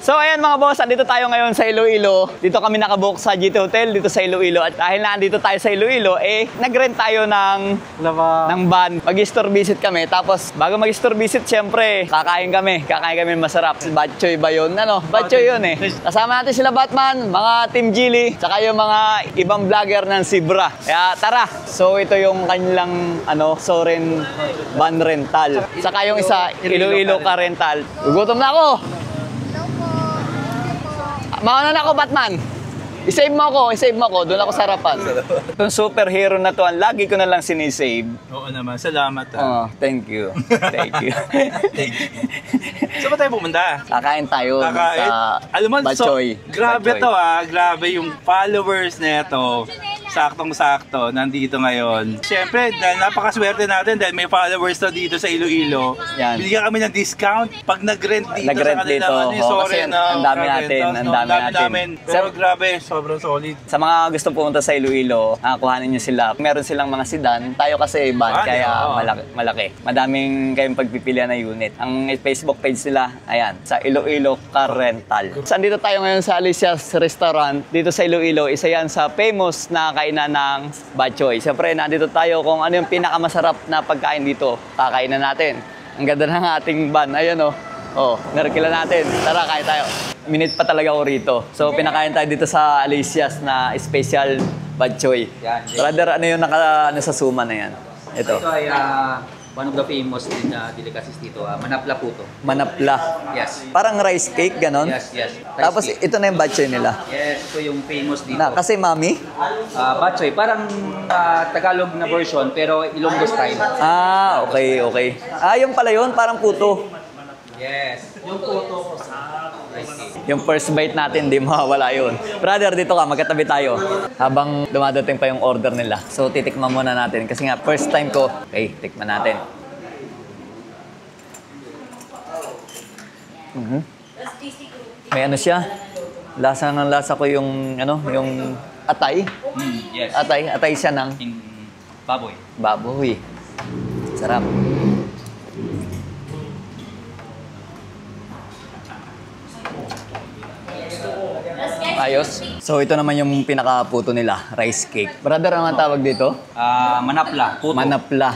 So ayan mga boss, andito tayo ngayon sa Iloilo. Dito kami nakabook sa GT Hotel dito sa Iloilo. At dahil naandito tayo sa Iloilo, nag-rent tayo ng van. Mag-store visit kami. Tapos bago mag-store visit, syempre, kakain kami. Kakain kami masarap. Batchoy ba yun? Ano? Batchoy yun eh. Kasama natin sila Batman, mga Team Gili, saka yung mga ibang vlogger ng Zebra. Kaya tara! So ito yung kanilang Soren van rental. Saka yung isa, Iloilo ka rental. Gugutom na ako! Mauna na ako, Batman. I-save mo ako. Doon ako sa harapan. Itong superhero na to, lagi ko na lang sinisave. Oo naman, salamat. Thank you. Thank you. Thank you. Saan ba tayo pumunta? Kakain tayo sa alam mo, Batchoy. Grabe to grabe yung followers nito. Saktong-sakto, nandito ngayon. Siyempre, dahil napakaswerte natin dahil may followers na dito sa Iloilo. Bigyan kami ng discount pag nag-rent dito sa kanila. Kasi ang dami natin. Pero grabe, sobrang solid. Sa mga gusto pumunta sa Iloilo, kuhanin nyo sila. Meron silang mga sedan. Tayo kasi van, kaya malaki. Madaming kayong pagpipilian na unit. Ang Facebook page nila, ayan, sa Iloilo Car Rental. So, andito tayo ngayon sa Alicia's Restaurant. Dito sa Iloilo, isa yan sa famous na kainan ng Batchoy. Siyempre, nandito tayo kung ano yung pinakamasarap na pagkain dito. Kakainan natin. Ang ganda ng ating van. Ayan narkila natin. Tara, kain tayo. Minute pa talaga ako rito. So, pinakain tayo dito sa Alicia's na special Batchoy. Brother, ano yung sa suma na yan? Ito ay one of the famous delicacies dito, manapla po to. Manapla? Yes. Parang rice cake, ganon? Yes. Tapos ito na yung Batchoy nila? Yes, ito yung famous dito. Kasi mami? Batchoy, parang Tagalog na version pero Ilonggo style. Okay. Yung pala yun, parang puto. Yes. Yung puto ko sa rice cake. Yung first bite natin, di mawawala yun. Brother, dito ka, magkatabi tayo. Habang dumadating pa yung order nila. So, titikman muna natin. Kasi nga, first time ko. Okay, tikman natin. May siya. Lasa ng lasa ko yung, yung atay. Yes. Atay siya ng baboy. Baboy. Sarap. Ayos. So ito naman yung pinakaputo nila, rice cake. Brother, ano ang tawag dito? Manapla. Puto. Manapla.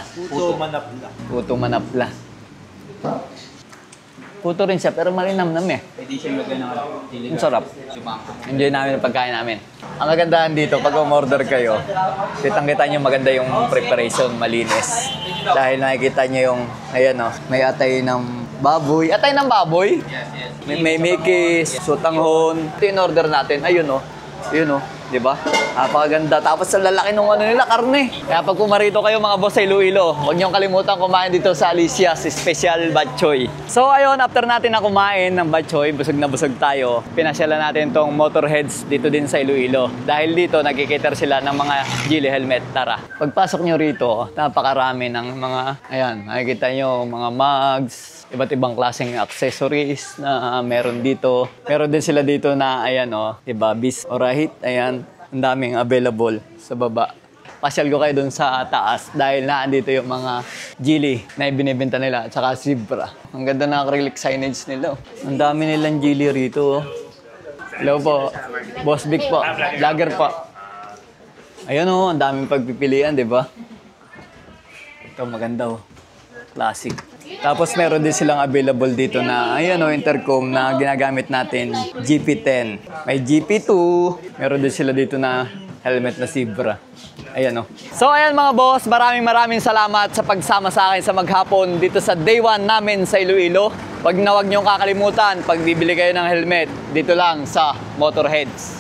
Puto manapla. Puto rin siya, pero malinamnam eh. Pwede siyang lagyan ng chili. Ang sarap. Enjoy namin ang pagkain namin. Ang kagandahan dito, pag umorder kayo, kitang-kita nyo maganda yung preparation, malinis. Dahil nakikita nyo yung, may atay ng baboy. Atay ng baboy? Yes. May mikis, sutanghon. Ito yung order natin. Ayun di ba? Napakaganda. Tapos sa lalaki nung nila, karne. Kaya pag pumarito kayo mga boss sa Iloilo, huwag niyong kalimutan kumain dito sa Alicia's Special Batchoy. So ayun, after natin na kumain ng Batchoy, busog na busog tayo. Pinasyalan natin tong Motorheads dito din sa Iloilo. Dahil dito, nagkikater sila ng mga Gili helmet. Tara. Pagpasok nyo rito, napakarami ng mga, makikita nyo, mga mugs, iba't ibang klaseng accessories na meron dito. Meron din sila dito na, diba, bis or ahit, ang daming available sa baba. Pasyal ko kayo dun sa taas dahil naandito yung mga Gili na ibinibenta nila at saka Zebra. Ang ganda na acrylic signage nila. Ang dami nilang Gili rito. Hello po. Boss Vic po. Vlogger po. Ayun ang daming pagpipilian, di ba? Ito maganda Classic. Tapos meron din silang available dito na, intercom na ginagamit natin, GP10. May GP2, meron din sila dito na helmet na Zebra. So ayan mga boss, maraming salamat sa pagsama sa akin sa maghapon dito sa day 1 namin sa Iloilo. Huwag niyong kakalimutan, pag bibili kayo ng helmet, dito lang sa Motorheads.